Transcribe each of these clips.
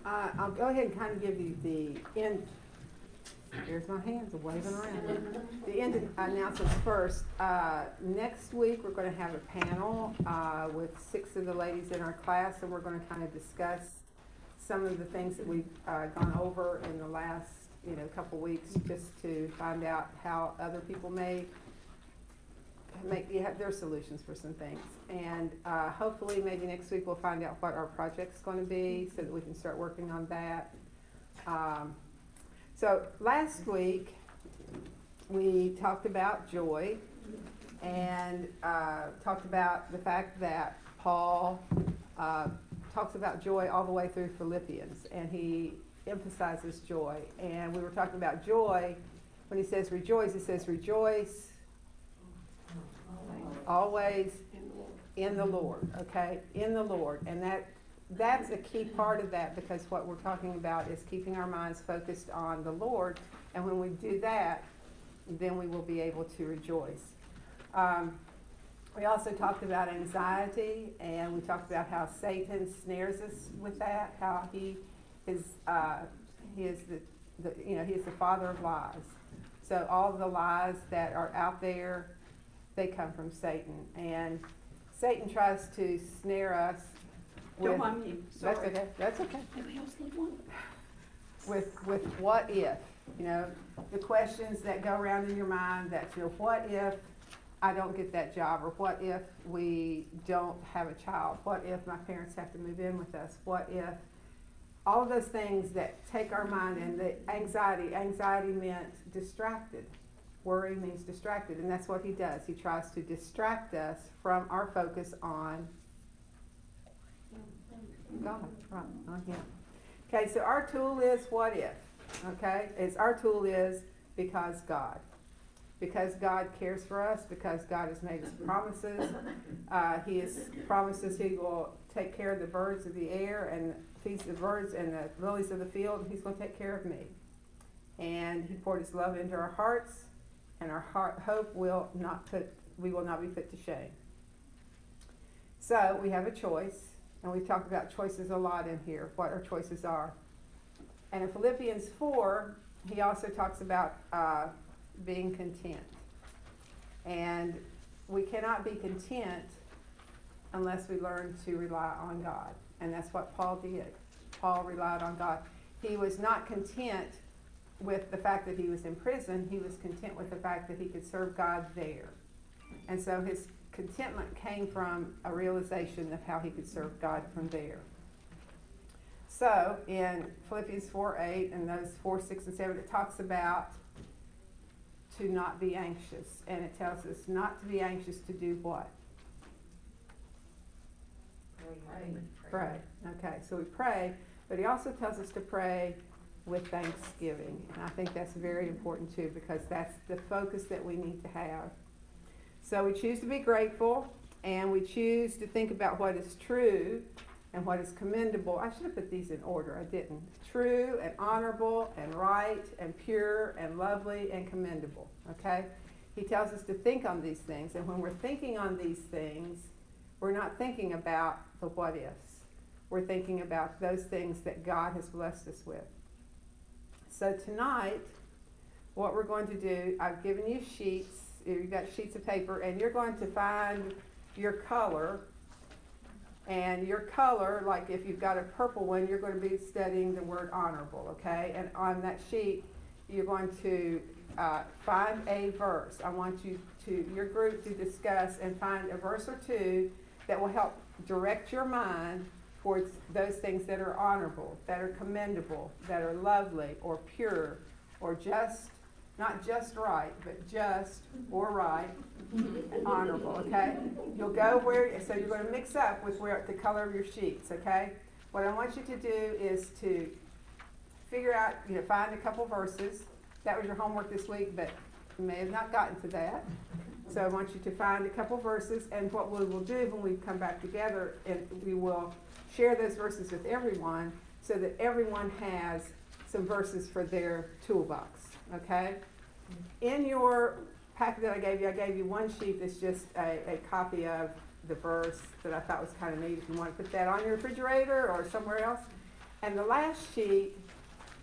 I'll go ahead and kind of give you the end. Here's my hands waving around. The end announcements first. Next week we're going to have a panel with 6 of the ladies in our class, and we're going to kind of discuss some of the things that we've gone over in the last couple weeks, just to find out how other people may have their solutions for some things. And hopefully maybe next week we'll find out what our project's going to be so that we can start working on that. So last week we talked about joy and talked about the fact that Paul talks about joy all the way through Philippians, and he emphasizes joy. And we were talking about joy. When he says rejoice, he says rejoice always in the Lord, okay? In the Lord. And that's a key part of that, because what we're talking about is keeping our minds focused on the Lord. And when we do that, then we will be able to rejoice. We also talked about anxiety, and we talked about how Satan snares us with that, how he is the father of lies. So all of the lies that are out there, they come from Satan, and Satan tries to snare us with, don't mind me. Sorry. That's okay. Anybody else need one? With what if, the questions that go around in your mind, that what if I don't get that job, or what if we don't have a child, what if my parents have to move in with us, what if, all of those things that take our mind. And the anxiety meant distracted. Worry means distracted, and that's what he does. He tries to distract us from our focus on God, right, on Him. Okay, so our tool is what if, okay? Our tool is because God. Because God cares for us, because God has made us promises. He has promised us He will take care of the birds of the air and feeds the birds and the lilies of the field. He's going to take care of me. And He poured His love into our hearts, and our hope we will not be put to shame. So we have a choice, and we've talked about choices a lot in here, what our choices are. And in Philippians 4, he also talks about being content. And we cannot be content unless we learn to rely on God. And that's what Paul did. Paul relied on God. He was not content with the fact that he was in prison. He was content with the fact that he could serve God there. And so his contentment came from a realization of how he could serve God from there. So in Philippians 4:8 and those 4, 6, and 7, it talks about to not be anxious. And it tells us not to be anxious to do what? Pray. Okay, so we pray, but he also tells us to pray with thanksgiving. And I think that's very important too, because that's the focus that we need to have. So we choose to be grateful, and we choose to think about what is true and what is commendable. I should have put these in order. I didn't. True and honorable and right and pure and lovely and commendable. Okay? He tells us to think on these things. And when we're thinking on these things, we're not thinking about the what ifs. We're thinking about those things that God has blessed us with. So tonight, what we're going to do, I've given you sheets. You've got sheets of paper, and you're going to find your color. And your color, like if you've got a purple one, you're going to be studying the word honorable, okay? And on that sheet, you're going to find a verse. I want your group to discuss and find a verse or two that will help direct your mind towards those things that are honorable, that are commendable, that are lovely or pure or just, not just right, but just or right, honorable, okay? You'll go so you're going to mix up with the color of your sheets, okay? What I want you to do is to figure out, find a couple verses. That was your homework this week, but you may have not gotten to that. So I want you to find a couple verses, and what we will do when we come back together, and we will share those verses with everyone so that everyone has some verses for their toolbox, okay? In your packet that I gave you one sheet that's just a copy of the verse that I thought was kind of neat. If you want to put that on your refrigerator or somewhere else. And the last sheet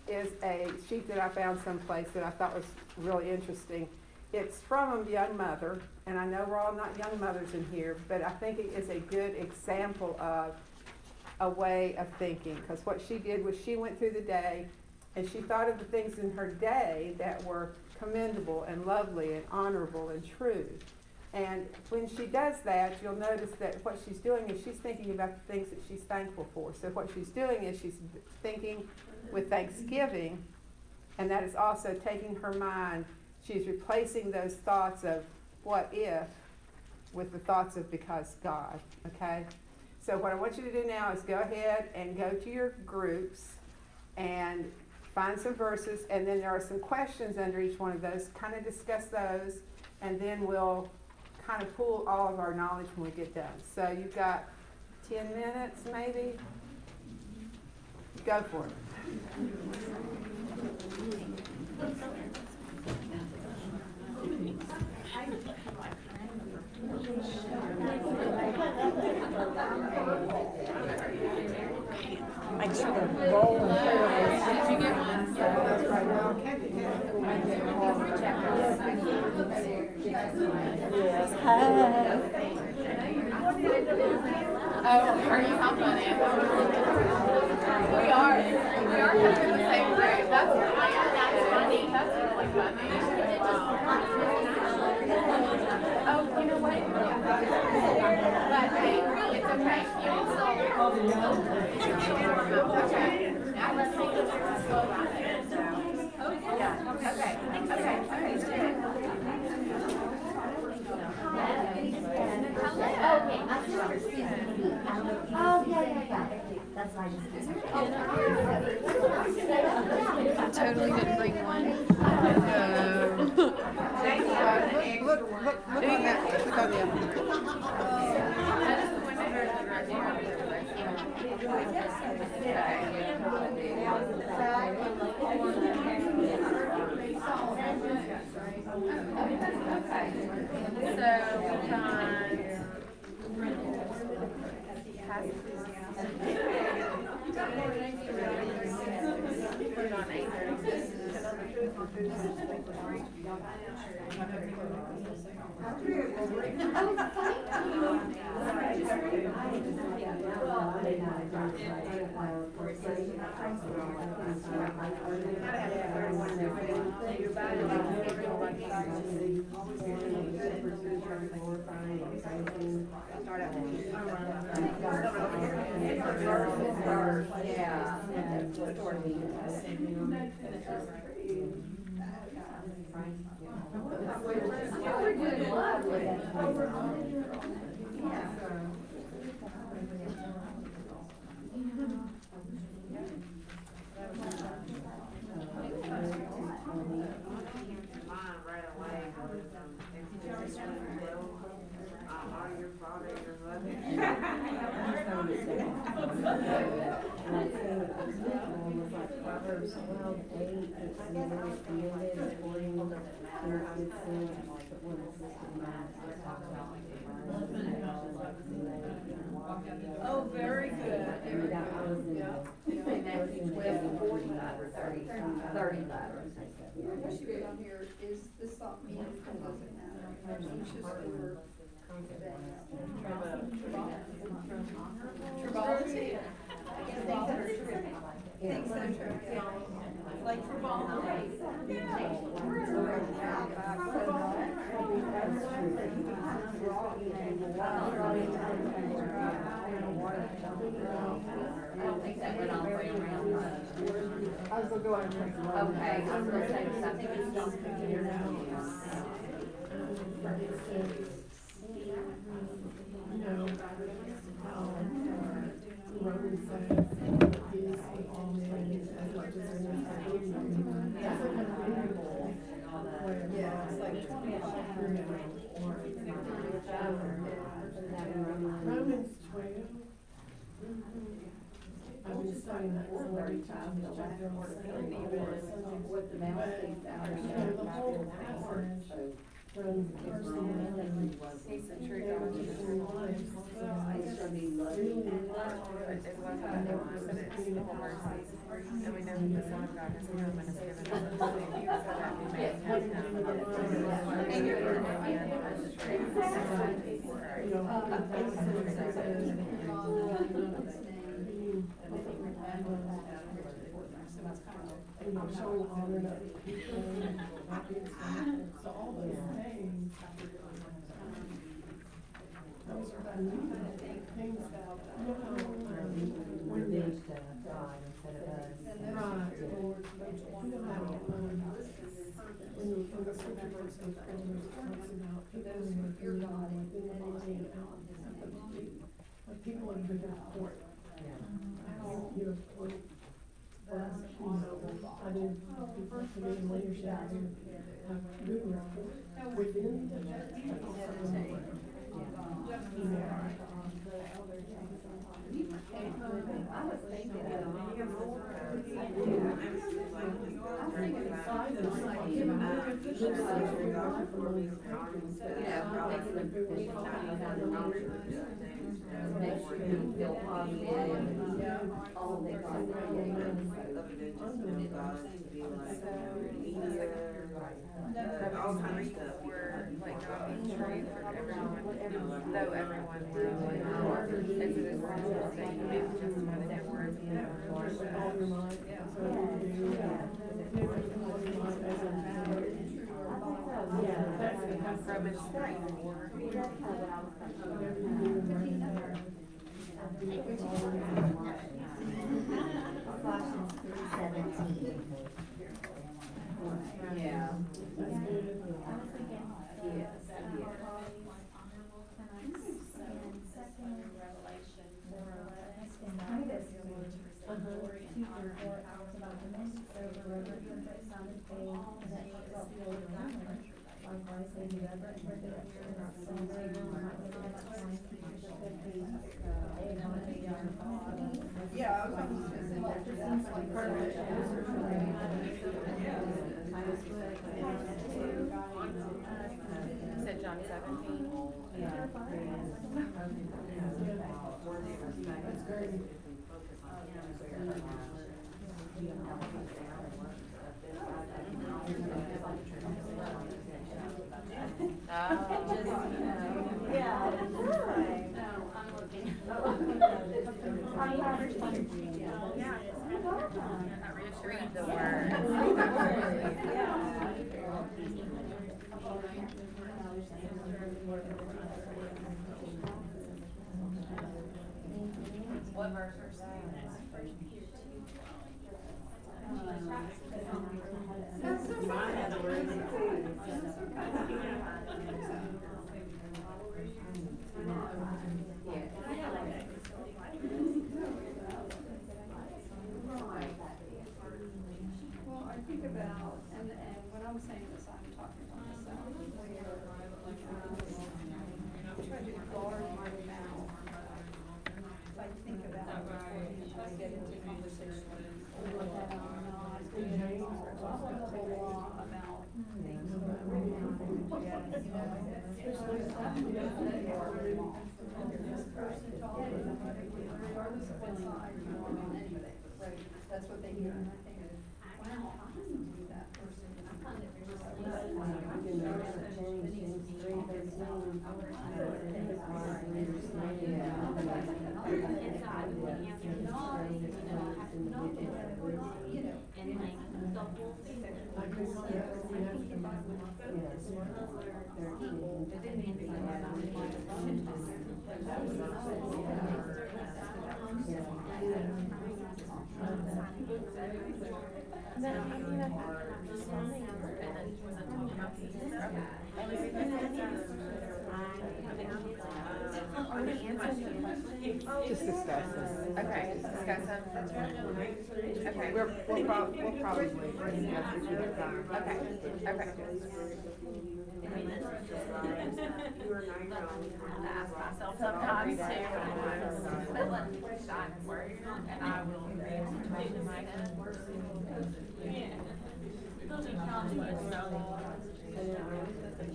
is a sheet that I found someplace that I thought was really interesting. It's from a young mother, and I know we're all not young mothers in here, but I think it is a good example of a way of thinking. Because what she did was she went through the day, and she thought of the things in her day that were commendable and lovely and honorable and true. And when she does that, you'll notice that what she's doing is she's thinking about the things that she's thankful for. So what she's doing is she's thinking with thanksgiving, and that is also taking her mind, she's replacing those thoughts of what if with the thoughts of because God, okay? So what I want you to do now is go ahead and go to your groups and find some verses, and then there are some questions under each one of those. Kind of discuss those, and then we'll kind of pull all of our knowledge when we get done. So you've got 10 minutes maybe? Go for it. Make sure the roll and Did you get one? That's right now. yes. Hi. Oh, are you helping it? We are kind of in the same group. That's funny. That's really funny. Oh, you know what? But hey, it's okay. You can okay. Now let's take this slow down there. Okay, my sister's speaking. Oh, yeah. That's nice. I totally didn't bring one. Look on that. Look on the other. Oh, very good. What should be on here is this thought meaningful, doesn't matter. It's just the word. Frivolity. Things that are true. Like frivolity. I don't think that went all the way around. I was gonna go ahead and take the one. Okay, I was gonna say something that's not clear now. Yeah, it's like 25 Romans 12. I've been studying that for 40 times. What the mouse takes out of The whole passage from person and He's the true God and the true life. it's really It was not the one, but it's full of mercy. And we know that the Son of God has come and has given us the name so that we may have him and your and the true you know, and you're showing honor to other people, so all those things, those are the neat things that, when they, God instead of us. right, Lord, we don't have to, when the scripture verse goes, talks about people in the community, like in the body and out at the body, like people in good report. How, you know, like, for us, you know, I did, people to me in leadership, I do have good report within the church, but also everywhere. I was thinking make sure you feel positive, all the all kinds of stuff. Were like not being true for everyone, though everyone were like as it is written, that you do justify the dead words and the words. All your mind, so you do, all your mind as a yeah, that's Romans 3:4. whatever you do, right there. Colossians 3:17. Yeah. That's good. Yes, Yeah, I was almost gonna say that. You said John 17. That's great. Read the word. What verse are saying? Mine has a word. Well, I think about, and when I'm saying this, I'm talking about myself, where, try to guard my mouth. Like, think about before I get into conversation, or that I'm not, talk a whole lot about things. This person talking about it, regardless of what's not, anyway, right, that's what they hear, and I think, wow, I need to be that person. Just discuss this. Okay, discuss them. Okay. We'll probably bring it up to the time. Okay, okay. I ask myself sometimes too, but let me shine word, and I will read to my head. Yeah.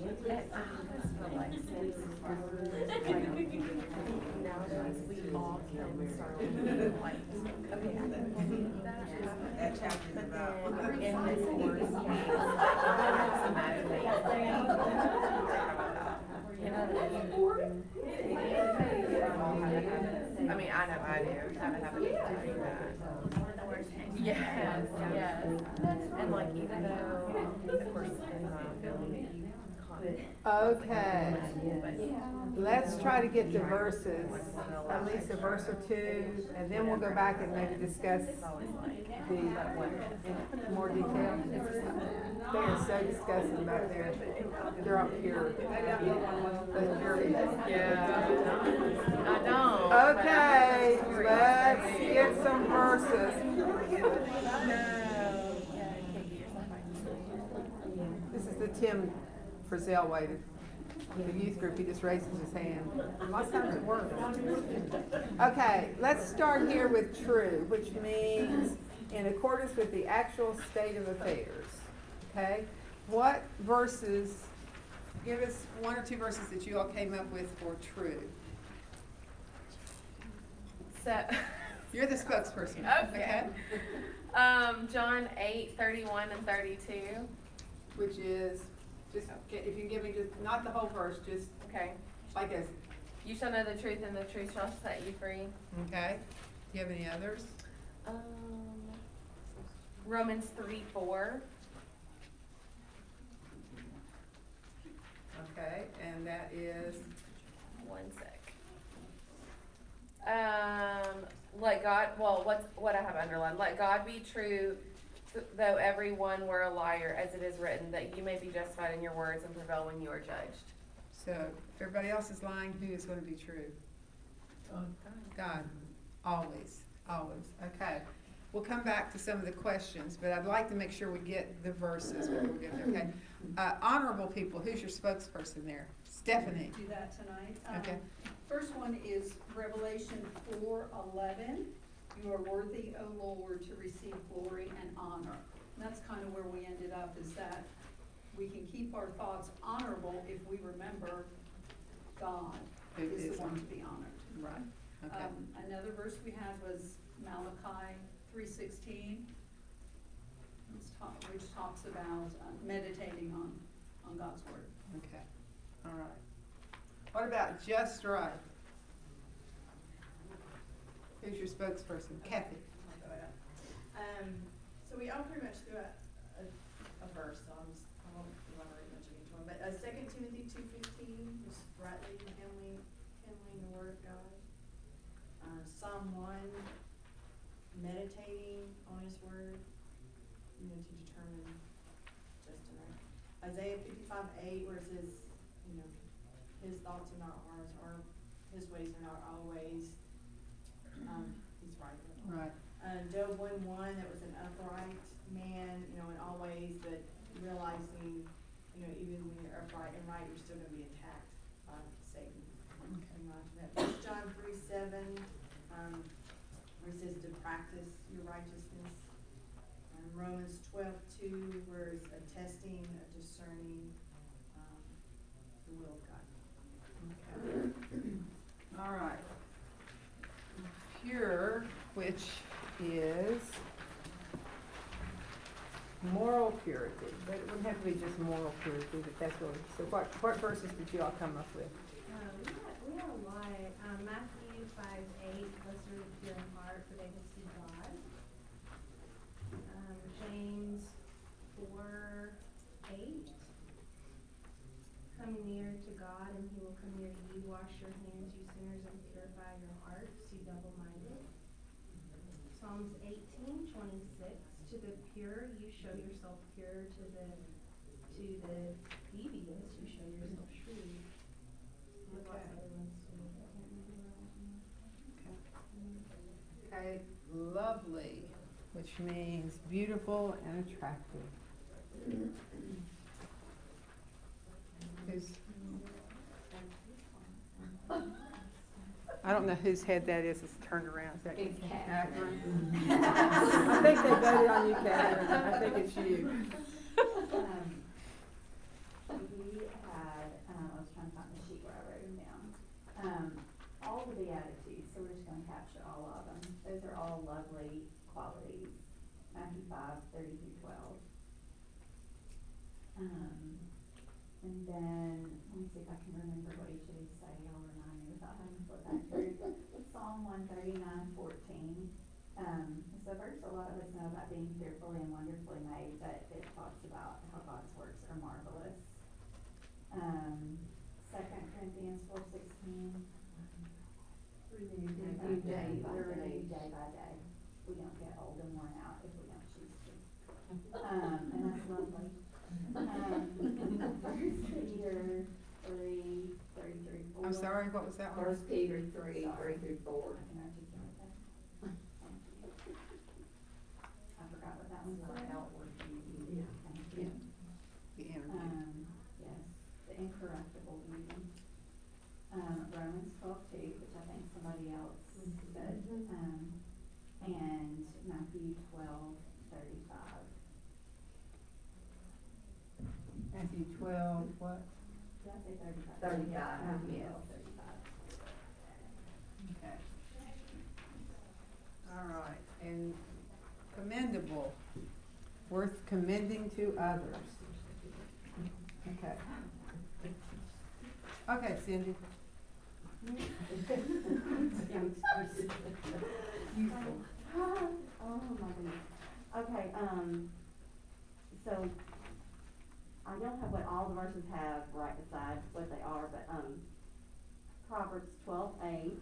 just feel like since, nowadays, we all can start with, like, okay, I can believe that chapter's about. But then, in this course, it's somatic you know, I mean, I know I do, have a habit of doing that. Yes, yes. And like, even though, of course, in my ability, Okay, let's try to get the verses, at least a verse or two, and then we'll go back and maybe discuss the, in more detail. They are so disgusting back there. They're all pure. I don't. Okay, let's get some verses. This is the Tim Frizzell way to the youth group. He just raises his hand. Lots of times it works. Okay, let's start here with true, which means in accordance with the actual state of affairs. Okay, what verses? Give us one or two verses that you all came up with for true. So, You're the spokesperson. Okay. John 8:31 and 32. Which is, just, if you can give me just, not the whole verse, just Okay. like this. You shall know the truth, and the truth shall set you free. Okay. Do you have any others? Romans 3:4. Okay, and that is, One sec. Let God, well, what I have underlined, let God be true, though everyone were a liar, as it is written, that you may be justified in your words and prevail when you are judged. so if everybody else is lying, who is going to be true? God. Always, always. Okay. We'll come back to some of the questions, but I'd like to make sure we get the verses before we get there, okay? Honorable people, who's your spokesperson there? Stephanie. Do that tonight. Okay. First one is Revelation 4:11. You are worthy, O Lord, to receive glory and honor. And that's kind of where we ended up, is that we can keep our thoughts honorable if we remember God Who is is the one to be honored. Right. Okay. Another verse we had was Malachi 3:16, which talks about meditating on God's word. Okay. All right. What about just right? Who's your spokesperson? Kathy. So we all pretty much threw out a verse, so I won't elaborate much on each one, but 2 Timothy 2:15, just rightly handling the word of God. Psalm 1, meditating on his word, to determine just and right. Isaiah 55:8, where it says, his thoughts are not ours, or his ways are not our ways. He's right. Right. Job 1:1, that was an upright man, in all ways, but realizing, even when you're upright and right, you're still going to be attacked by Satan. Okay. John 3:7, where it says to practice your righteousness. Romans 12:2, where it's a testing, a discerning the will of God. Okay. All right. Pure, which is moral purity, but it wouldn't have to be just moral purity, but that's really, so what verses did you all come up with? We have a lot. Matthew 5:8, blessed are the pure in heart, for they will see God. James 4:8, come near to God and he will come near to you. Wash your hands, you sinners, and purify your hearts, you double-minded. Psalms 18:26, to the pure you show yourself pure, to the devious you show yourself shrewd. Okay, lovely, which means beautiful and attractive. I don't know whose head that is. It's turned around. Is that It's Catherine? I think they voted on you, Catherine. I think it's you. We have all the Beatitudes, so we're just gonna capture all of them. Those are all lovely qualities. Matthew 5:30 through 12. And then, let me see if I can remember what each of these say. Y'all remind me without having to flip back through. Psalm 139:14. It's a verse a lot of us know about being fearfully and wonderfully made, but it talks about how God's works are marvelous. 2 Corinthians 4:16. Renew day by day. We don't get old and worn out if we don't choose to. And that's lovely. 1 Peter 3:3-4. I'm sorry, what was that one? 1 Peter 3:3-4. I can articulate that. Thank you. I forgot what that one was. Outward beauty. Thank you. The interview. Yes, the incorruptible beauty. Romans 12:2, which I think somebody else said, and Matthew 12:35. Matthew 12, what? Did I say 35? 35, Matthew yes. 12:35. Okay. All right, and commendable, worth commending to others. Okay. Okay, Cindy. Oh my goodness. Okay, so I don't have what all the verses have right beside what they are, but Proverbs 12:8.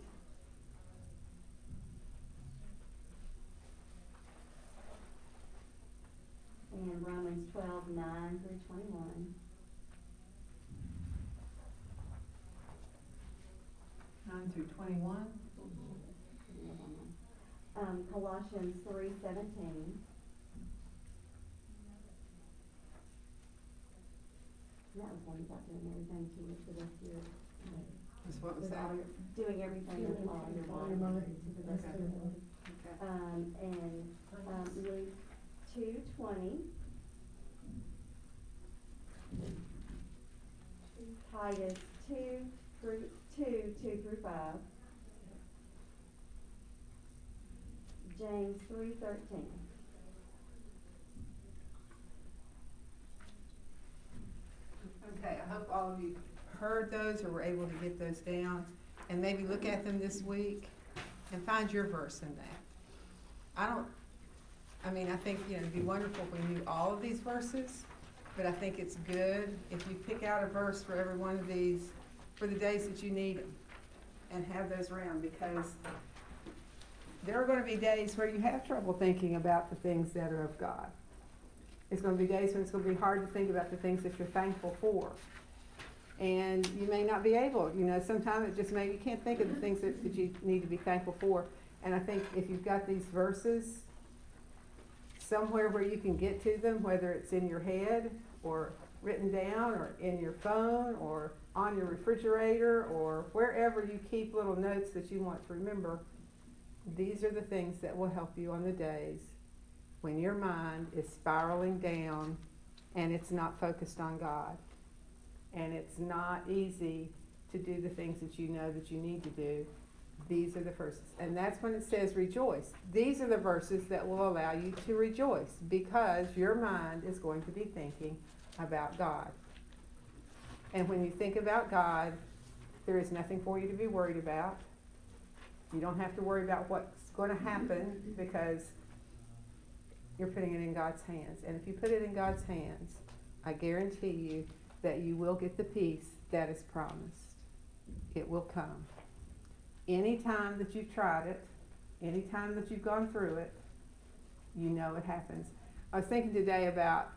And Romans 12:9-21. 9-21. Colossians 3:17. That was one about doing everything to you for the rest of your, Is what was with that? all your, doing everything with all your might to the rest of your life. Okay. And Luke 2:20. Titus 2:2-5. James 3:13. Okay, I hope all of you heard those or were able to get those down, and maybe look at them this week and find your verse in that. I think, it'd be wonderful if we knew all of these verses, but I think it's good if you pick out a verse for every one of these for the days that you need them, and have those around, because there are going to be days where you have trouble thinking about the things that are of God. It's going to be days when it's going to be hard to think about the things that you're thankful for. And you may not be able, sometimes it just you can't think of the things that you need to be thankful for. And I think if you've got these verses somewhere where you can get to them, whether it's in your head or written down or in your phone or on your refrigerator or wherever you keep little notes that you want to remember, these are the things that will help you on the days when your mind is spiraling down and it's not focused on God, and it's not easy to do the things that you know that you need to do. These are the verses. And that's when it says rejoice. These are the verses that will allow you to rejoice, because your mind is going to be thinking about God. And when you think about God, there is nothing for you to be worried about. You don't have to worry about what's going to happen, because you're putting it in God's hands. And if you put it in God's hands, I guarantee you that you will get the peace that is promised. It will come. Anytime that you've tried it, anytime that you've gone through it, you know it happens. I was thinking today about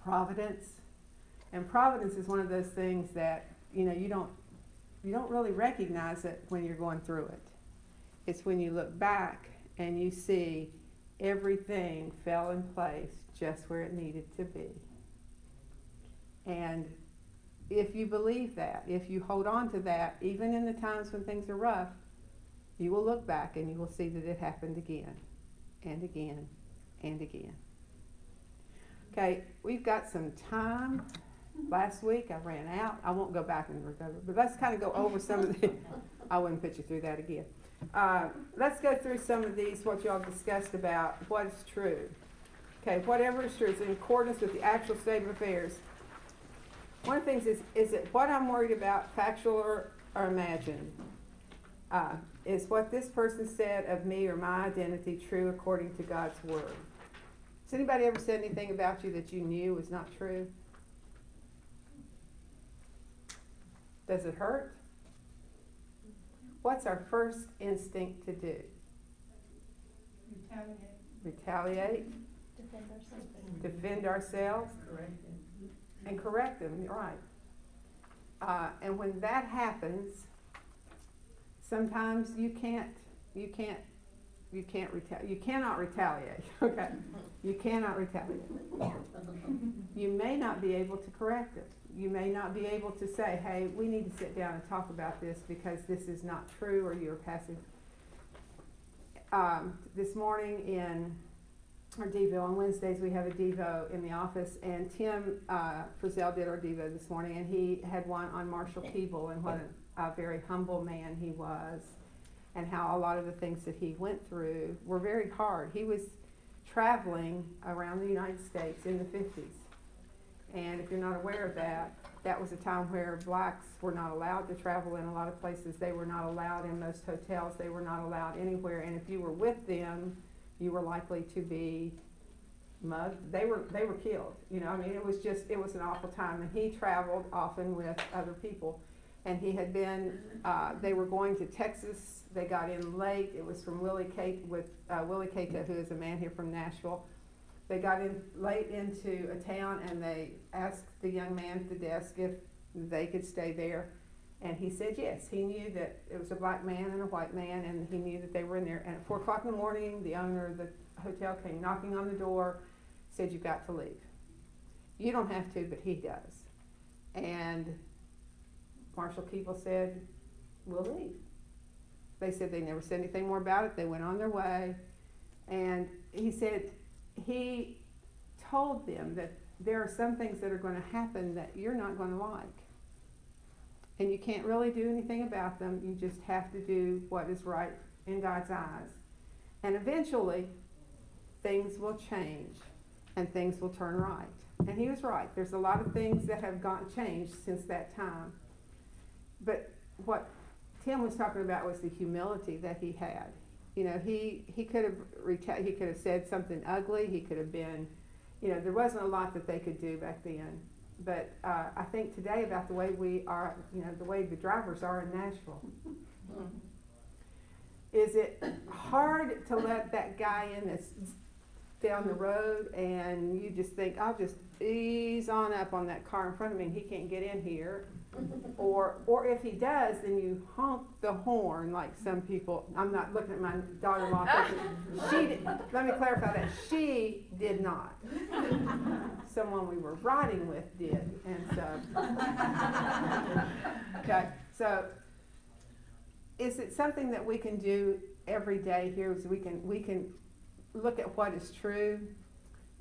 providence. And providence is one of those things that, you don't really recognize it when you're going through it. It's when you look back and you see everything fell in place just where it needed to be. And if you believe that, if you hold on to that, even in the times when things are rough, you will look back and you will see that it happened again and again and again. Okay, we've got some time. Last week I ran out. I won't go back and recover, but let's kind of go over some of the, I wouldn't put you through that again. Let's go through some of these, what y'all discussed about what is true. Okay, whatever is true is in accordance with the actual state of affairs. One of the things is it what I'm worried about, factual or imagined? Is what this person said of me or my identity true according to God's word? Has anybody ever said anything about you that you knew was not true? Does it hurt? What's our first instinct to do? Retaliate. Defend ourselves. And correct them. You're right. And when that happens, sometimes you cannot retaliate. Okay, you cannot retaliate. You may not be able to correct it. You may not be able to say, hey, we need to sit down and talk about this because this is not true, or you're passing. This morning in our Devo, on Wednesdays we have a Devo in the office, and Tim Frizzell did our Devo this morning, and he had one on Marshall Keeble and what a very humble man he was, and how a lot of the things that he went through were very hard. He was traveling around the United States in the 50s. And if you're not aware of that, that was a time where blacks were not allowed to travel in a lot of places. They were not allowed in most hotels. They were not allowed anywhere. And if you were with them, you were likely to be mugged. They were killed. You know, I mean, it was an awful time. And he traveled often with other people. And he had been, they were going to Texas. They got in late. It was from Willie Cato, who is a man here from Nashville. They got in late into a town, and they asked the young man at the desk if they could stay there. And he said yes. He knew that it was a black man and a white man, and he knew that they were in there. And at 4 o'clock in the morning, the owner of the hotel came knocking on the door, said, you've got to leave. You don't have to, but he does. And Marshall Keeble said, we'll leave. They said they never said anything more about it. They went on their way. And he said, he told them that there are some things that are going to happen that you're not going to like. And you can't really do anything about them. You just have to do what is right in God's eyes. And eventually, things will change and things will turn right. And he was right. There's a lot of things that have changed since that time. But what Tim was talking about was the humility that he had. You know, he could have said something ugly. He could have been, you know, there wasn't a lot that they could do back then. But I think today about the way we are, you know, the way the drivers are in Nashville. Is it hard to let that guy in that's down the road and you just think, I'll just ease on up on that car in front of me and he can't get in here? Or if he does, then you honk the horn like some people. I'm not looking at my daughter-in-law. Let me clarify that. She did not. Someone we were riding with did. And so, okay. So, is it something that we can do every day here? So we can look at what is true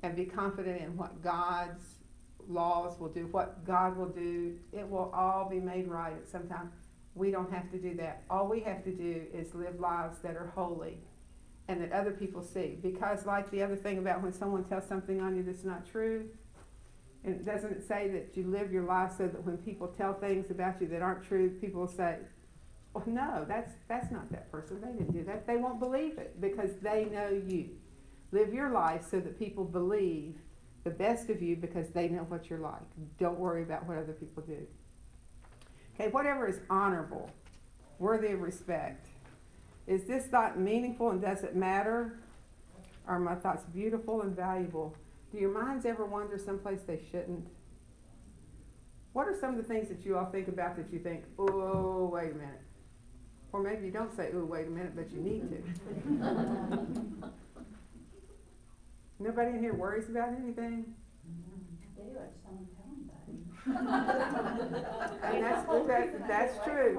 and be confident in what God's laws will do, what God will do. It will all be made right at some time. We don't have to do that. All we have to do is live lives that are holy and that other people see. Because like the other thing about when someone tells something on you that's not true, and doesn't it say that you live your life so that when people tell things about you that aren't true, people will say, oh no, that's not that person. They didn't do that. They won't believe it because they know you. Live your life so that people believe the best of you because they know what you're like. Don't worry about what other people do. Okay, whatever is honorable, worthy of respect. Is this thought meaningful and does it matter? Are my thoughts beautiful and valuable? Do your minds ever wander someplace they shouldn't? What are some of the things that you all think about that you think, oh, wait a minute? Or maybe you don't say, oh, wait a minute, but you need to. Nobody in here worries about anything? I do, I just don't tell anybody. And that's true.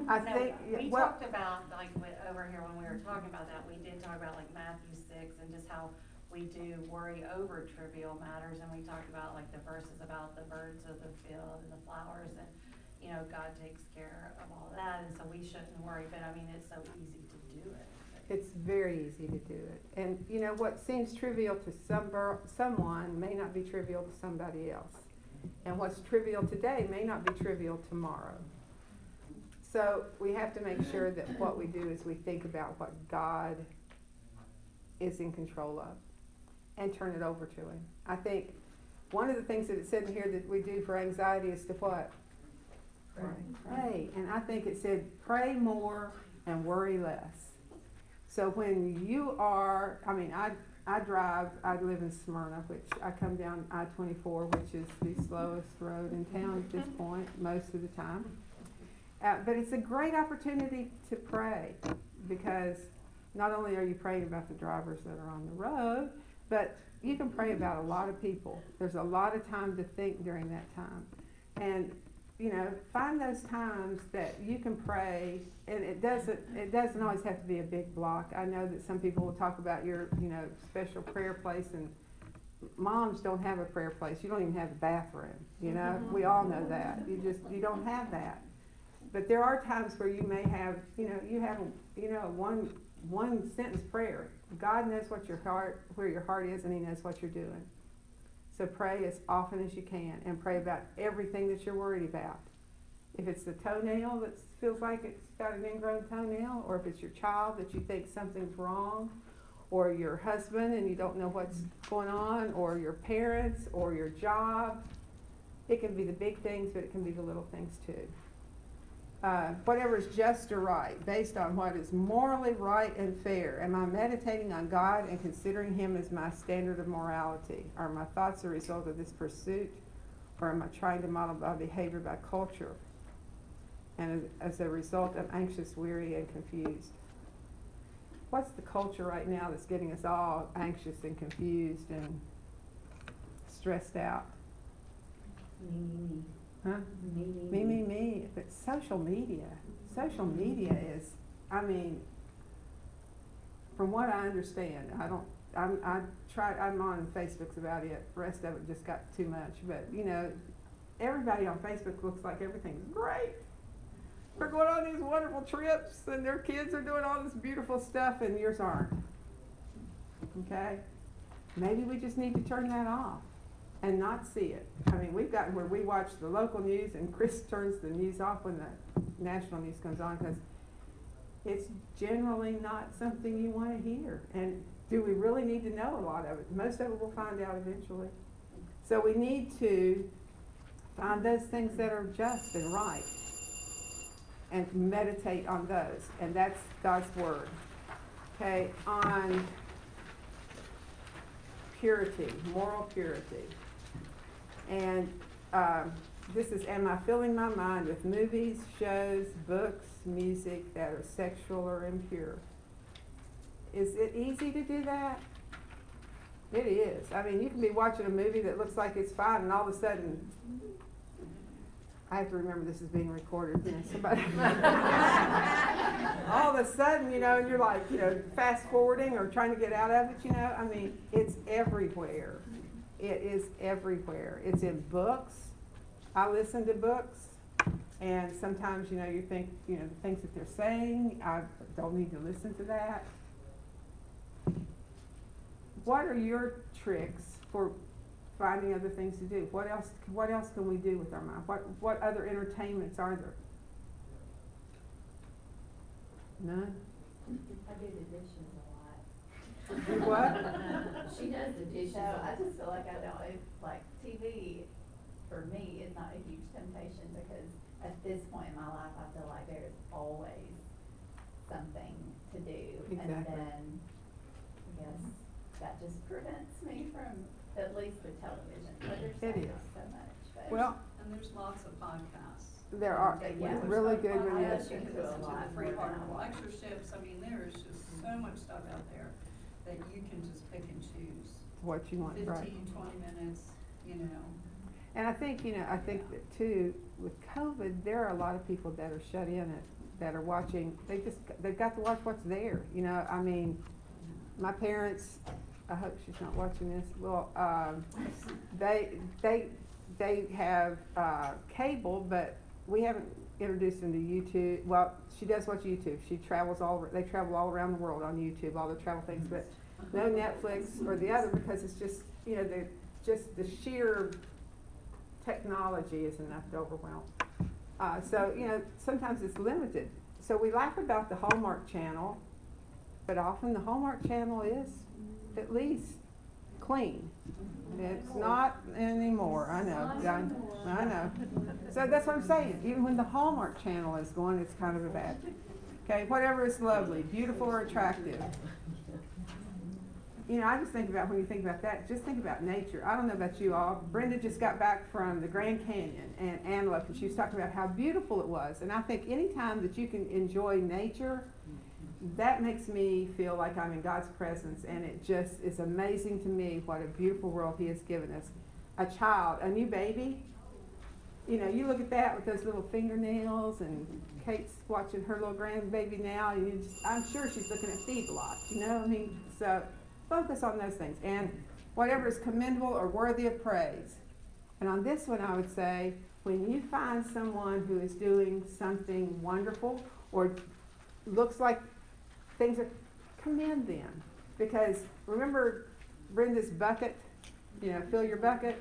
I think, We well, talked about, like, over here when we were talking about that, we did talk about, like, Matthew 6 and just how we do worry over trivial matters, and we talk about like the verses about the birds of the field and the flowers, and, you know, God takes care of all that, and so we shouldn't worry, but I mean, it's so easy to do it. It's very easy to do it. And you know, what seems trivial to someone may not be trivial to somebody else. And what's trivial today may not be trivial tomorrow. So we have to make sure that what we do is we think about what God is in control of and turn it over to Him. I think one of the things that it said in here that we do for anxiety is to what? Pray. And I think it said pray more and worry less. So when you are, I mean, I live in Smyrna, which I come down I-24, which is the slowest road in town at this point, most of the time. But it's a great opportunity to pray, because not only are you praying about the drivers that are on the road, but you can pray about a lot of people. There's a lot of time to think during that time. And you know, find those times that you can pray, and it doesn't always have to be a big block. I know that some people will talk about your, you know, special prayer place, and moms don't have a prayer place. You don't even have a bathroom, you know. We all know that. You don't have that. But there are times where you may have, you know, one sentence prayer. God knows where your heart is, and He knows what you're doing. So pray as often as you can, and pray about everything that you're worried about. If it's the toenail that feels like it's got an ingrown toenail, or if it's your child that you think something's wrong, or your husband and you don't know what's going on, or your parents, or your job. It can be the big things, but it can be the little things too. Whatever is just or right, based on what is morally right and fair. Am I meditating on God and considering Him as my standard of morality? Are my thoughts a result of this pursuit, or am I trying to model my behavior by culture? And as a result, I'm anxious, weary, and confused. What's the culture right now that's getting us all anxious and confused and stressed out? Me. Huh? Me. But social media is, I mean, from what I understand, I'm on Facebook's about it. The rest of it just got too much. But, you know, everybody on Facebook looks like everything's great. They're going on these wonderful trips, and their kids are doing all this beautiful stuff, and yours aren't. Okay? Maybe we just need to turn that off and not see it. I mean, we've gotten where we watch the local news, and Chris turns the news off when the national news comes on, because it's generally not something you want to hear. And do we really need to know a lot of it? Most of it we'll find out eventually. So we need to find those things that are just and right and meditate on those. And that's God's Word. Okay, on purity, moral purity. And this is, am I filling my mind with movies, shows, books, music that are sexual or impure? Is it easy to do that? It is. I mean, you can be watching a movie that looks like it's fine, and all of a sudden, I have to remember this is being recorded, you know, somebody. All of a sudden, you know, and you're like, you know, fast forwarding or trying to get out of it, you know. I mean, it's everywhere. It is everywhere. It's in books. I listen to books, and sometimes, you know, you think, you know, the things that they're saying, I don't need to listen to that. What are your tricks for finding other things to do? What else can we do with our mind? What other entertainments are there? None? I do the dishes a lot. Do what? She does the dishes. So I just feel like I don't, like TV, for me, is not a huge temptation, because at this point in my life, I feel like there's always something to do. Exactly. And then, I guess, that just prevents me from at least the television, but there's It is. so much. But And there's lots of podcasts. There are. Yeah. It's really good when I you. listen You can to a listen to lot the free more article now. lectureships. I mean, there is just so much stuff out there that you can just pick and choose. What you want, 15, right? 20 minutes, you know. And I think, you know, I think that too, with COVID, there are a lot of people that are shut in that are watching. They've got to watch what's there. You know, I mean, my parents I hope she's not watching this. Well, they have cable, but we haven't introduced them to YouTube. Well, she does watch YouTube. They travel all around the world on YouTube, all the travel things, but no Netflix or the other, because it's just, you know, just the sheer technology is enough to overwhelm. So, you know, sometimes it's limited. So we laugh about the Hallmark Channel, but often the Hallmark Channel is at least clean. It's not anymore, I know. I know. So that's what I'm saying. Even when the Hallmark Channel is going, it's kind of a bad. Okay, whatever is lovely, beautiful or attractive. You know, I just think about, when you think about that, just think about nature. I don't know about you all. Brenda just got back from the Grand Canyon and Antelope, and she was talking about how beautiful it was. And I think anytime that you can enjoy nature, that makes me feel like I'm in God's presence, and it just is amazing to me what a beautiful world He has given us. A child, a new baby, you know, you look at that with those little fingernails, and Kate's watching her little grandbaby now, and you just, I'm sure she's looking at feedlots, you know, I mean, so focus on those things, and whatever is commendable or worthy of praise. And on this one, I would say, when you find someone who is doing something wonderful or looks like things are, commend them. Because remember Brenda's bucket, you know, fill your bucket.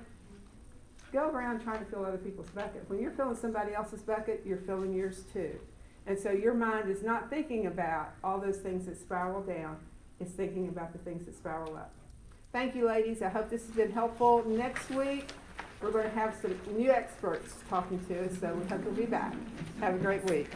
Go around trying to fill other people's bucket. When you're filling somebody else's bucket, you're filling yours too. And so your mind is not thinking about all those things that spiral down. It's thinking about the things that spiral up. Thank you, ladies. I hope this has been helpful. Next week, we're going to have some new experts talking to us, so we hope you'll be back. Have a great week.